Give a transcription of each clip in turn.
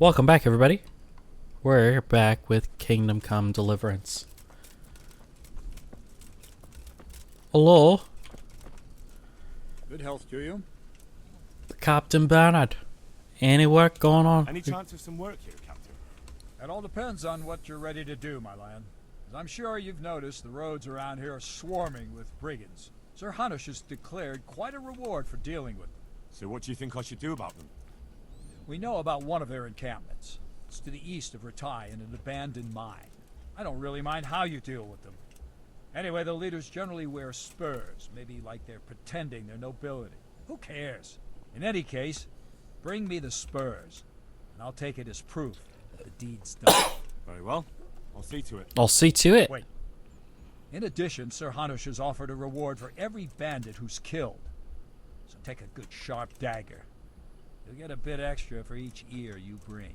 Welcome back, everybody. We're back with Kingdom Come Deliverance. Hello, Good health to you. Captain Bernard. Any work going on? Any chance of some work here, Captain? It all depends on what you're ready to do, my lad. As I'm sure you've noticed, the roads around here are swarming with brigands. Sir Hunnish has declared quite a reward for dealing with them. So what do you think I should do about them? We know about one of their encampments. It's to the east of Ratai in an abandoned mine. I don't really mind how you deal with them. Anyway, the leaders generally wear spurs, maybe like they're pretending their nobility. Who cares? In any case, bring me the spurs, and I'll take it as proof that the deed's done. Very well. I'll see to it. I'll see to it. Wait. In addition, Sir Hunnish has offered a reward for every bandit who's killed. So take a good sharp dagger. You'll get a bit extra for each ear you bring.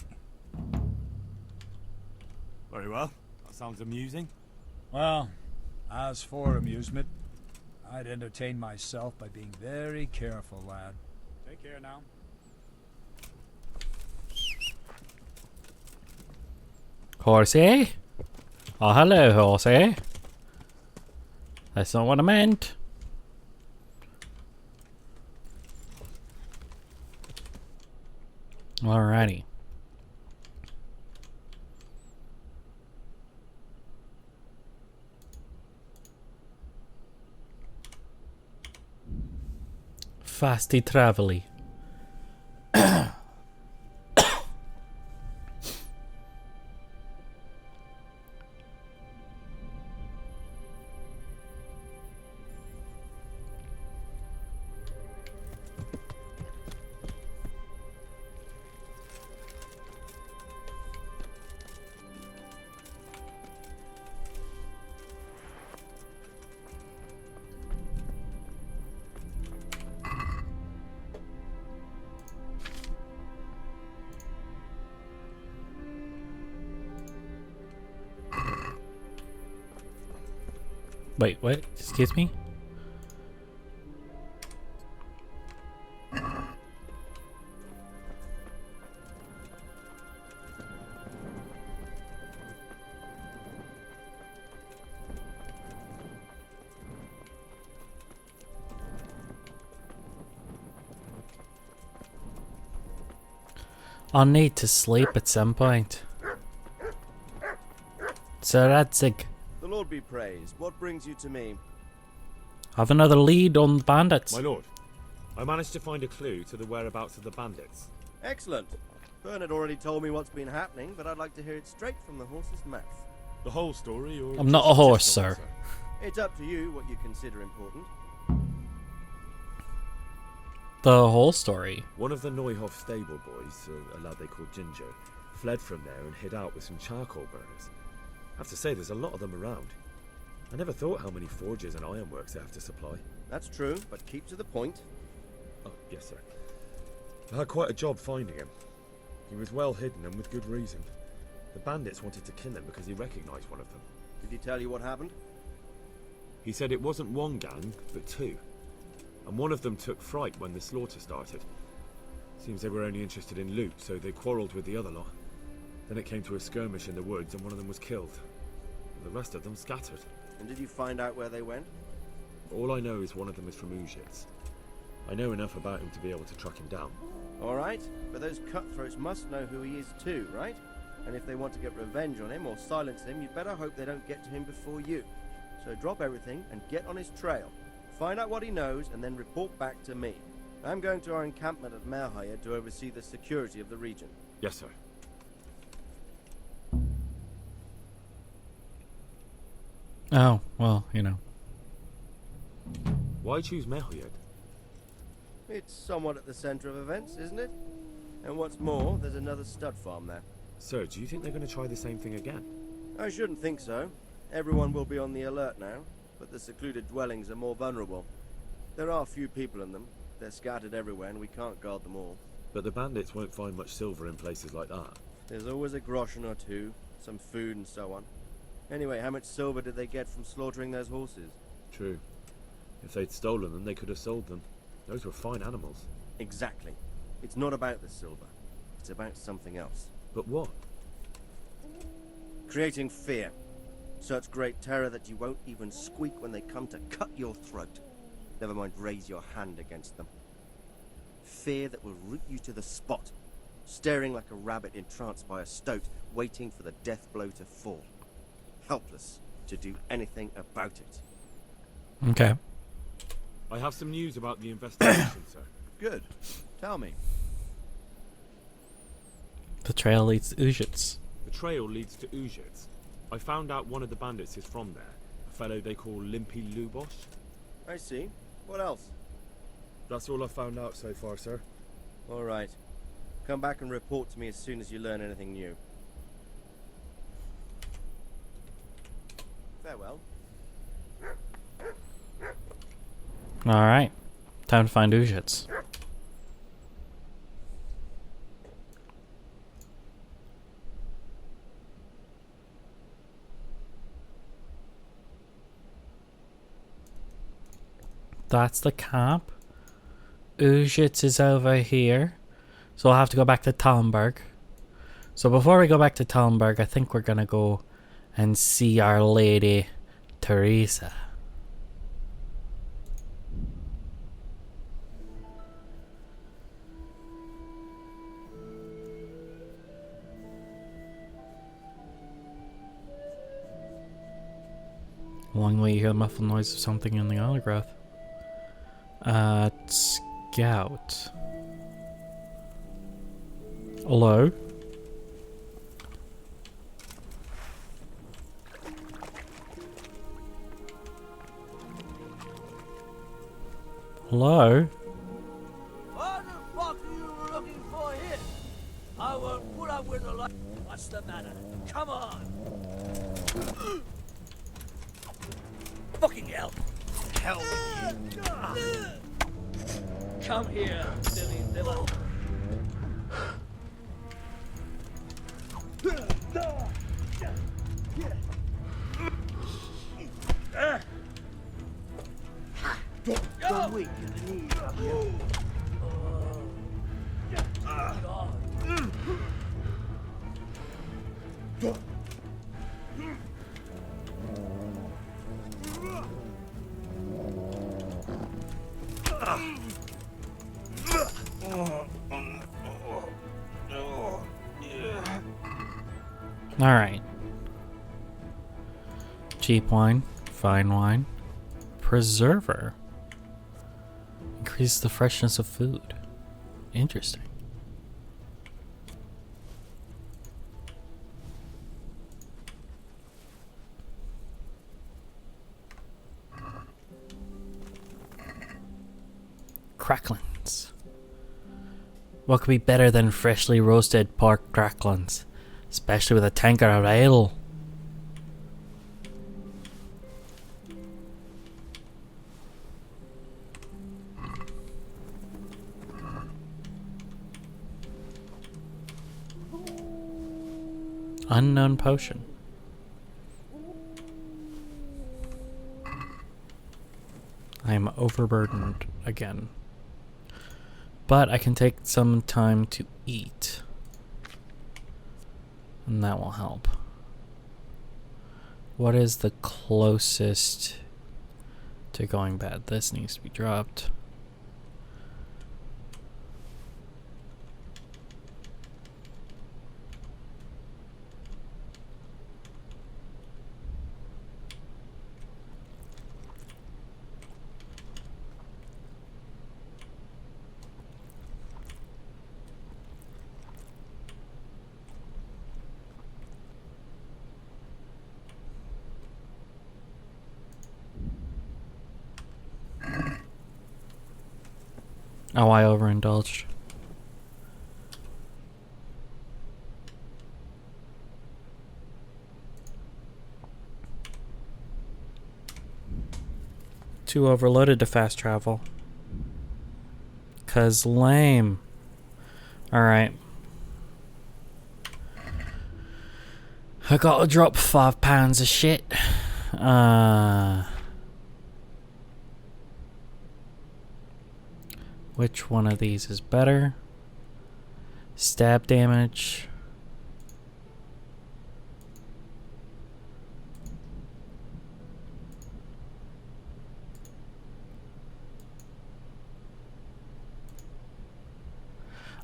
Very well. That sounds amusing. Well, as for amusement, I'd entertain myself by being very careful, lad. Take care now. Horsey? Oh, hello, Horsey. That's not what I meant. Alrighty. Fasty travely. Wait, what? Excuse me? I'll need to sleep at some point. Sir Radzig. The Lord be praised. What brings you to me? Have another lead on the bandits. My lord, I managed to find a clue to the whereabouts of the bandits. Excellent. Bernard already told me what's been happening, but I'd like to hear it straight from the horse's mouth. The whole story, or... I'm not a just horse, of it, sir. It's up to you what you consider important. The whole story. One of the Neuhoff stable boys, a lad they called Ginger, fled from there and hid out with some charcoal burners. I have to say, there's a lot of them around. I never thought how many forges and ironworks they have to supply. That's true, but keep to the point. Oh, yes, sir. I had quite a job finding him. He was well hidden and with good reason. The bandits wanted to kill him because he recognized one of them. Did he tell you what happened? He said it wasn't one gang, but two. And one of them took fright when the slaughter started. Seems they were only interested in loot, so they quarrelled with the other lot. Then it came to a skirmish in the woods and one of them was killed. The rest of them scattered. And did you find out where they went? All I know is one of them is from Uzhitz. I know enough about him to be able to track him down. All right, but those cutthroats must know who he is too, right? And if they want to get revenge on him or silence him, you'd better hope they don't get to him before you. So drop everything and get on his trail. Find out what he knows and then report back to me. I'm going to our encampment at Merhaya to oversee the security of the region. Yes, sir. Oh, well, you know. Why choose Merhaya? It's somewhat at the centre of events, isn't it? And what's more, there's another stud farm there. Sir, do you think they're going to try the same thing again? I shouldn't think so. Everyone will be on the alert now, but the secluded dwellings are more vulnerable. There are few people in them. They're scattered everywhere and we can't guard them all. But the bandits won't find much silver in places like that. There's always a groschen or two, some food and so on. Anyway, how much silver did they get from slaughtering those horses? True. If they'd stolen them, they could have sold them. Those were fine animals. Exactly. It's not about the silver. It's about something else. But what? Creating fear. Such great terror that you won't even squeak when they come to cut your throat. Never mind raise your hand against them. Fear that will root you to the spot, staring like a rabbit entranced by a stoat, waiting for the death blow to fall. Helpless to do anything about it. Okay. I have some news about the investigation, sir. Good. Tell me. The trail leads to Ujits. The trail leads to Ujits. I found out one of the bandits is from there. A fellow they call Limpy Lubosh. I see. What else? That's all I've found out so far, sir. All right. Come back and report to me as soon as you learn anything new. Farewell. Alright. Time to find Ujits. That's the camp. Ujits is over here. So we'll have to go back to Talmberg. So before we go back to Talmberg, I think we're gonna go and see Our Lady Teresa. Along the way you hear the muffled noise of something in the undergrowth. Scout. Hello? Hello? What the fuck are you looking for here? I won't put up with the light. What's the matter? Come on! Fucking hell! Hell with you! Come here, silly liver. Don't weak in the knees, you. Alright. Cheap wine, fine wine, preserver. Increase the freshness of food. Interesting. Cracklins. What could be better than freshly roasted pork cracklins? Especially with a tankard of ale. Unknown potion. I am overburdened again. But I can take some time to eat. And that will help. What is the closest to going bad? This needs to be dropped. Oh, I overindulged. Too overloaded to fast travel. 'Cause lame. Alright. I gotta drop £5 of shit. Which one of these is better? Stab damage.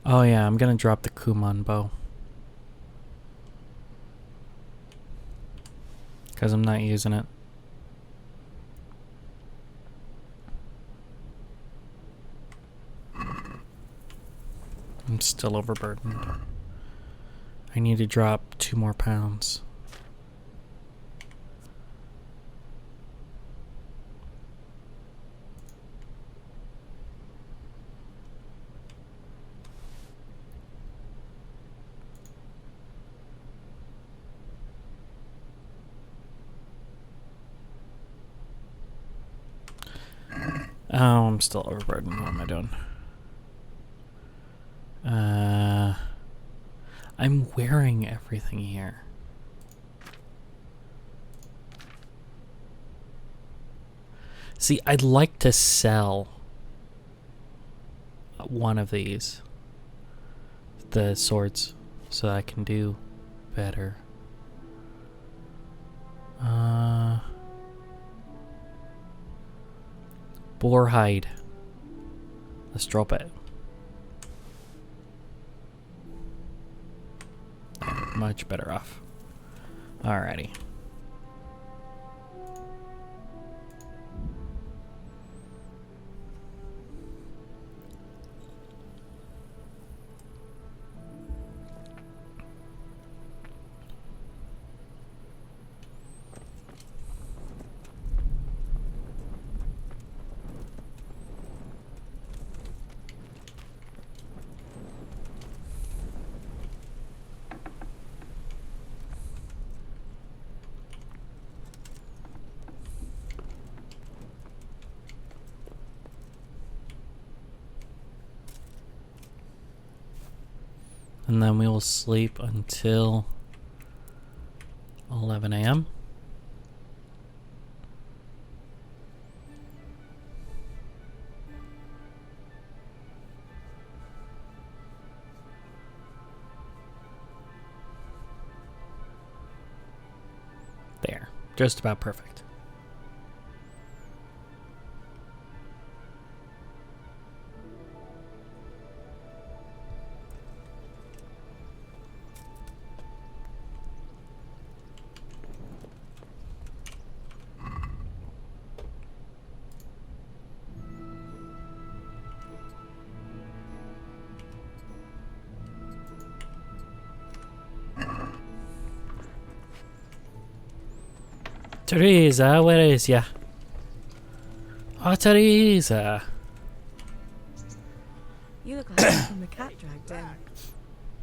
Oh yeah, I'm gonna drop the Kumon bow. Because I'm not using it. I'm still overburdened. I need to drop 2 more pounds. Oh, I'm still overburdened. What am I doing? I'm wearing everything here. See, I'd like to sell one of these, the swords, so I can do better. Boar hide. Let's drop it. Much better off. Alrighty. And then we will sleep until 11 a.m. There. Just about perfect. Teresa, where is ya? Oh, Teresa. You look like you're from the cat dragged in.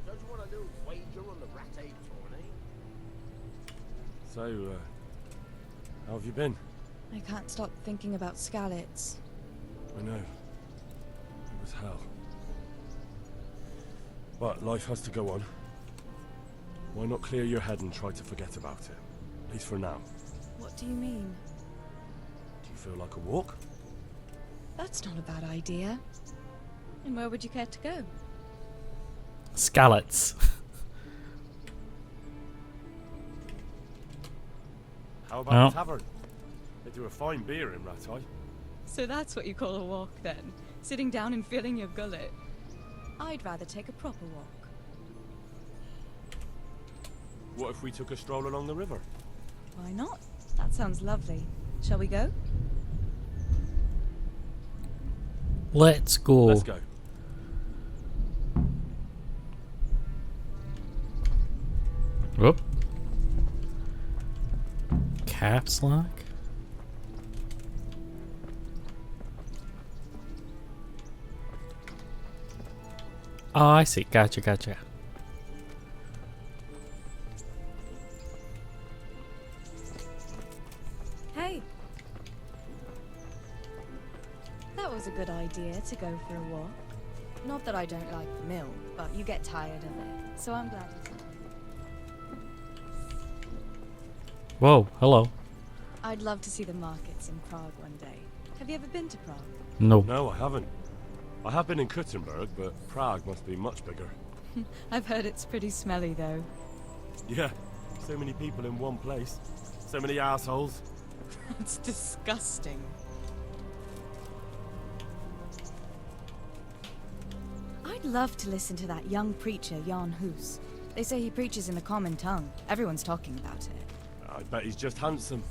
Don't you want a little wager on the rat egg tourney? So, how have you been? I can't stop thinking about Skalitz. I know. It was hell. But life has to go on. Why not clear your head and try to forget about it? At least for now. What do you mean? Do you feel like a walk? That's not a bad idea. And where would you care to go? Skalitz. How about Oh. the tavern? They do a fine beer in Ratai. So that's what you call a walk then? Sitting down and filling your gullet? I'd rather take a proper walk. What if we took a stroll along the river? Why not? That sounds lovely. Shall we go? Let's go. Let's go. Whoop. Caps lock. Oh, I see. Gotcha, gotcha. Hey! That was a good idea to go for a walk. Not that I don't like the mill, but you get tired of it, so I'm glad you said. Whoa, hello. I'd love to see the markets in Prague one day. Have you ever been to Prague? No. No, I haven't. I have been in Kuttenberg, but Prague must be much bigger. I've heard it's pretty smelly, though. Yeah, so many people in one place. So many assholes. It's disgusting. I'd love to listen to that young preacher, Jan Hus. They say he preaches in the common tongue. Everyone's talking about it. I bet he's just handsome.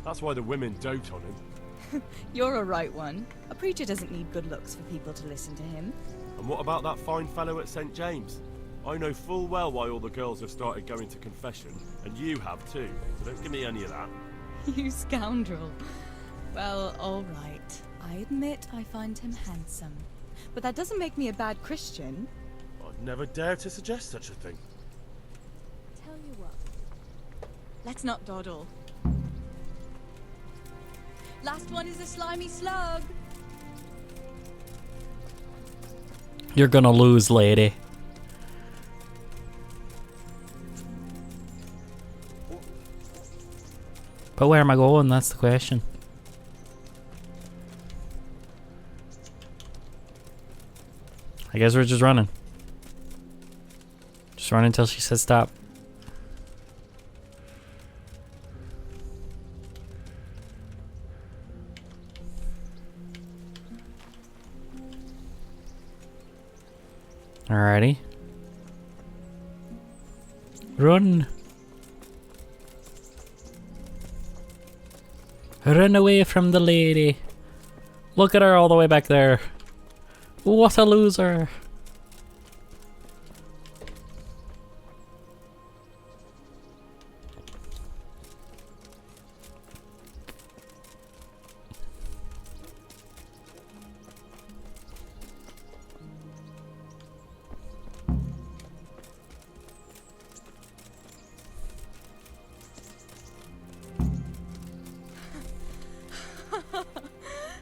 That's why the women dote on him. You're a right one. A preacher doesn't need good looks for people to listen to him. And what about that fine fellow at St. James? I know full well why all the girls have started going to confession, and you have too, so don't give me any of that. You scoundrel. Well, all right. I admit I find him handsome. But that doesn't make me a bad Christian. I'd never dare to suggest such a thing. Tell you what. Let's not dawdle. Last one is a slimy slug. You're gonna lose, lady. But where am I going? That's the question. I guess we're just running. Just run until she says stop. Alrighty. Run. Run away from the lady. Look at her all the way back there. What a loser.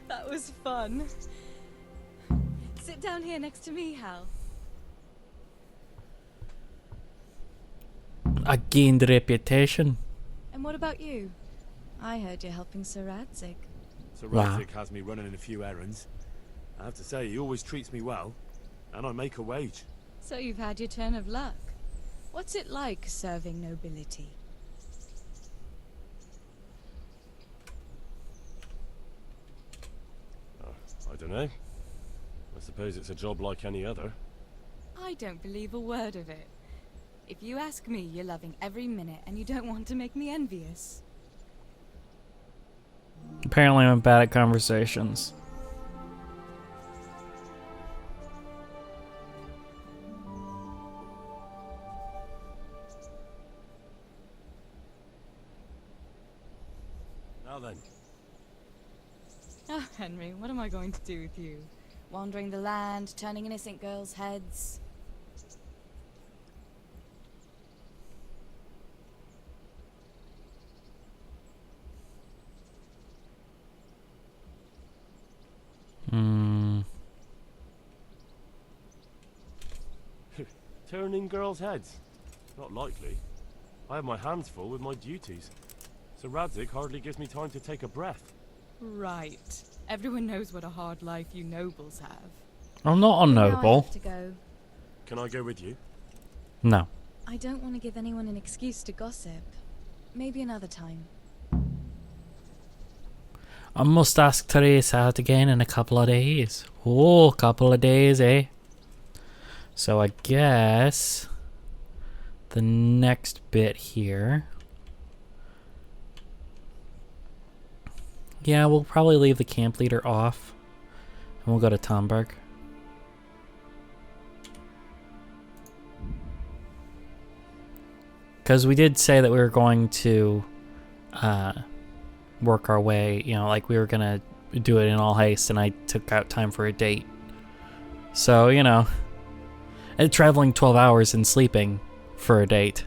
That was fun. Sit down here next to me, Hal. I gained reputation. And what about you? I heard you're helping Sir Radzig. So Wow. Radzik has me running in a few errands. I have to say, he always treats me well, and I make a wage. So you've had your turn of luck. What's it like serving nobility? I don't know. I suppose it's a job like any other. I don't believe a word of it. If you ask me, you're loving every minute and you don't want to make me envious. Apparently I'm bad at conversations. Now then. Oh, Henry, what am I going to do with you? Wandering the land, turning innocent girls' heads. Turning girls' heads? Not likely. I have my hands full with my duties. So Radzig hardly gives me time to take a breath. Right. Everyone knows what a hard life you nobles have. I'm not a Now I noble. have to go. Can I go with you? No. I don't want to give anyone an excuse to gossip. Maybe another time. I must ask Therese out again in a couple of days. Oh, couple of days, eh? So I guess the next bit here. Yeah, we'll probably leave the camp leader off. And we'll go to Tomberg. Because we did say that we were going to work our way, you know, like we were going to do it in all haste, and I took out time for a date. So, you know, and traveling 12 hours and sleeping for a date.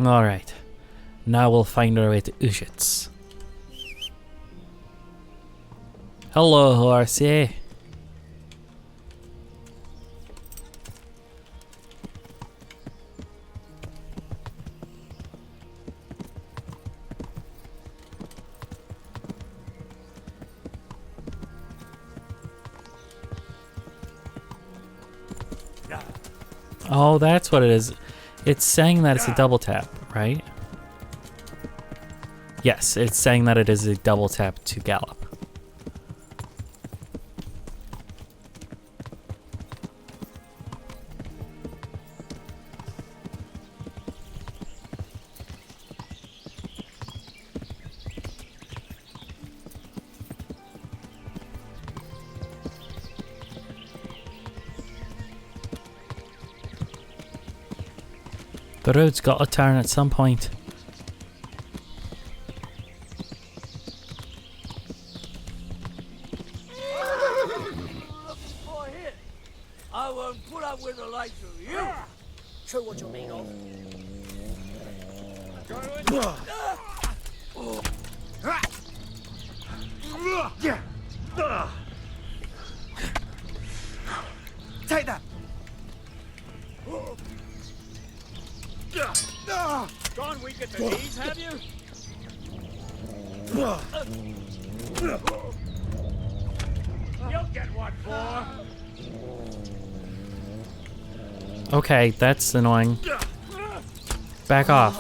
Alright. Now we'll find our way to Ushitz. Hello, horsey. Oh, that's what it is. It's saying that it's a double tap, right? Yes, it's saying that it is a double tap to gallop. The road's got to turn at some point. For here, I won't put up with the likes of you. Show what you're made of. Take that! Gone weak at the knees, have you? You'll get what for? Okay, that's annoying. Back off.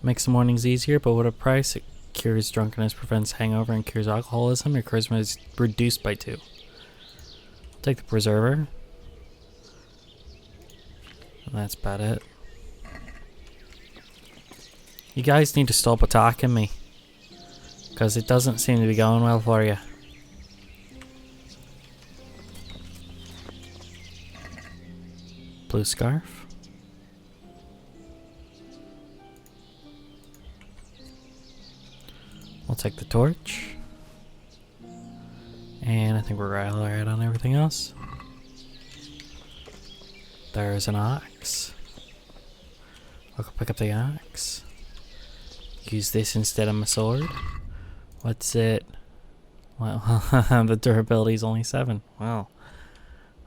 Makes the mornings easier, but what a price. It cures drunkenness, prevents hangover, and cures alcoholism. Your charisma is reduced by 2. I'll take the preserver. And that's about it. You guys need to stop attacking me, because it doesn't seem to be going well for you. Blue scarf. We'll take the torch. And I think we're right on everything else. There's an axe. I'll go pick up the axe. Use this instead of my sword. What's it? Well, the durability is only 7. Wow.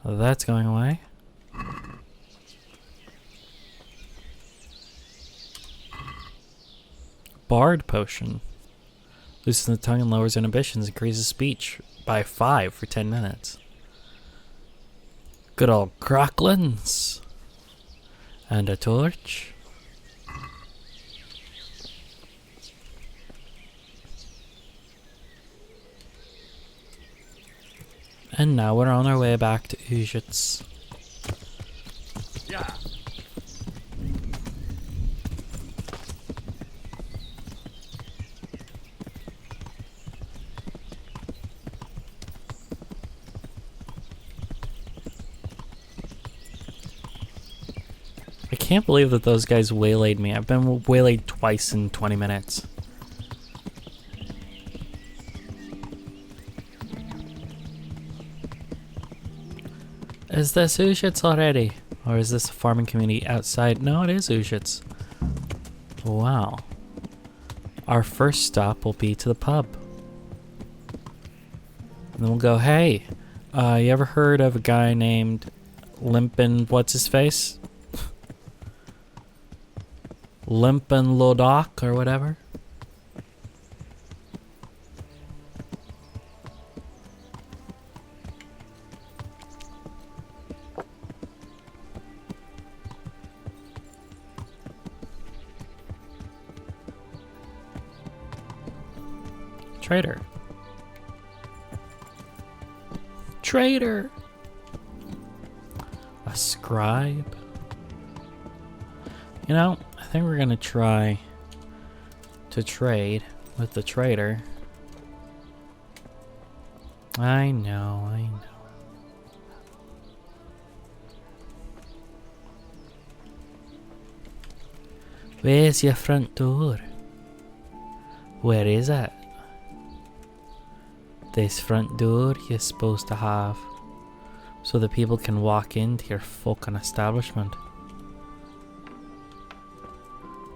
Well, that's going away. Bard potion. Loosens the tongue and lowers inhibitions. Increases speech by 5 for 10 minutes. Good old cracklins. And a torch. And now we're on our way back to Ujits. Yeah. I can't believe that those guys waylaid me. I've been waylaid twice in 20 minutes. Is this Ujits already? Or is this a farming community outside? No, it is Ujits. Wow. Our first stop will be to the pub. And then we'll go, hey, you ever heard of a guy named Limpin, what's his face? Limpin Lodoc or whatever? Trader. Trader. A scribe. You know, I think we're gonna try to trade with the trader. I know. Where's your front door? Where is it? This front door you're supposed to have so that people can walk into your fucking establishment.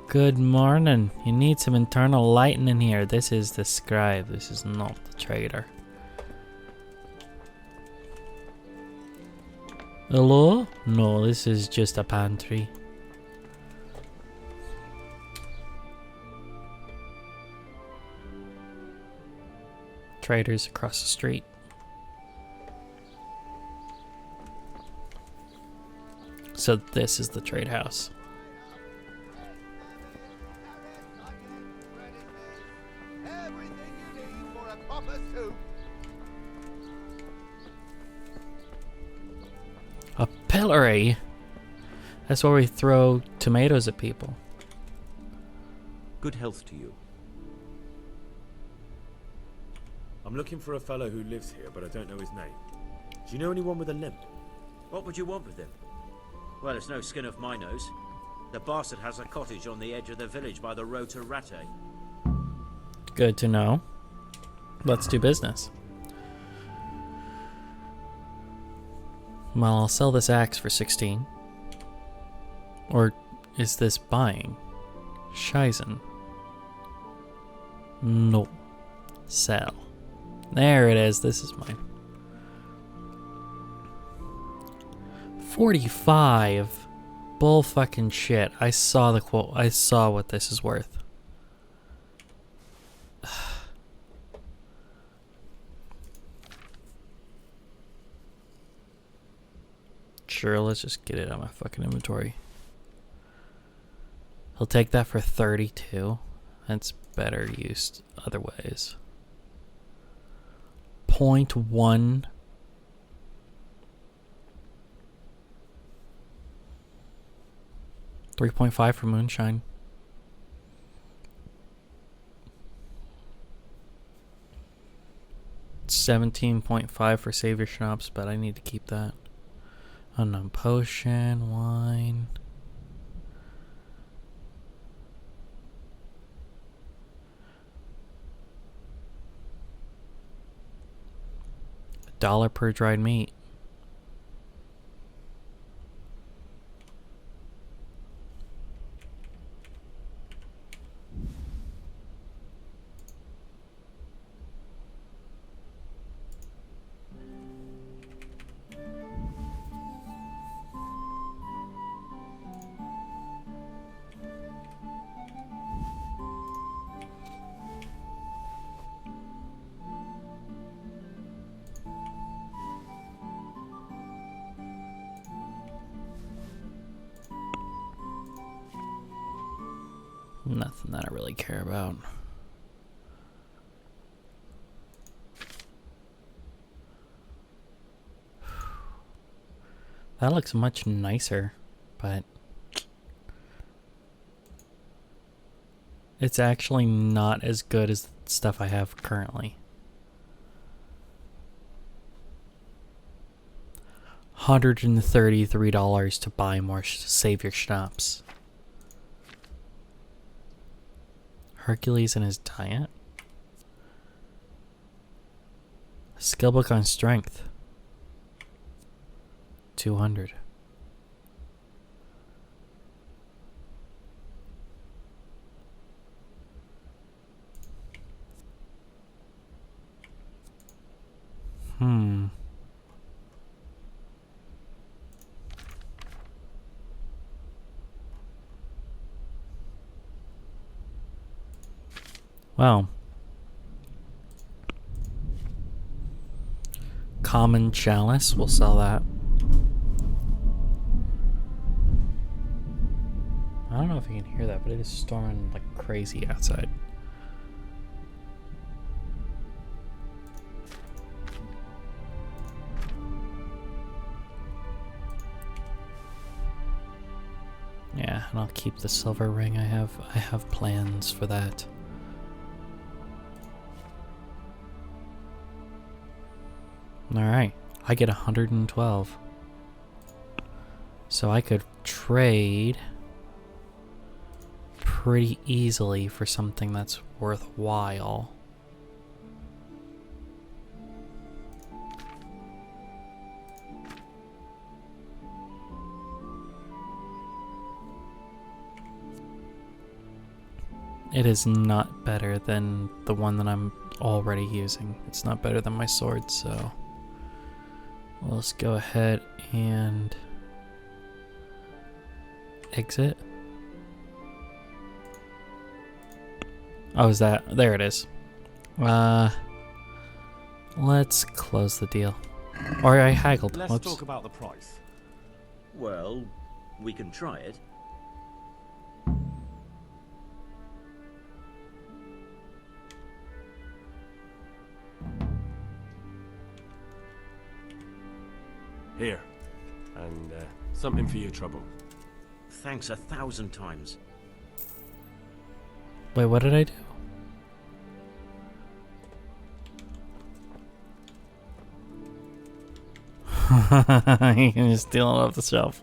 Good morning. You need some internal lighting in here. This is the scribe. This is not the trader. Hello? No, this is just a pantry. traders across the street. So this is the trade house. Everything you need for a proper soup. A pillory? That's where we throw tomatoes at people. Good health to you. I'm looking for a fellow who lives here, but I don't know his name. Do you know anyone with a limp? What would you want with him? Well, it's no skin off my nose. The bastard has a cottage on the edge of the village by the road to Ratte. Good to know. Let's do business. Well, I'll sell this axe for 16. Or is this buying? Scheißen. No. Sell. There it is. This is mine. 45. Bull fucking shit. I saw the quote. I saw what this is worth. Sure, let's just get it out of my fucking inventory. He'll take that for 32. That's better used other ways. 0.1. $3.5 for moonshine. $17.5 for savior schnapps, but I need to keep that. Unknown potion, wine. $1 per dried meat. Nothing that I really care about. That looks much nicer, but it's actually not as good as the stuff I have currently. $133 to buy more savior schnapps. Hercules and his diet. A skill book on strength. 200. Well, common chalice, we'll sell that. I don't know if you can hear that, but it is storming like crazy outside. Yeah, and I'll keep the silver ring. I have plans for that. Alright, I get 112. So I could trade pretty easily for something that's worthwhile. It is not better than the one that I'm already using. It's not better than my sword, so let's go ahead and exit. Oh, is that? There it is. Let's close the deal. Or I haggled. Let's Whoops. talk about the price. Well, we can try it. Here. And something for your trouble. Thanks 1,000 times. Wait, what did I do? You can just steal it off the shelf.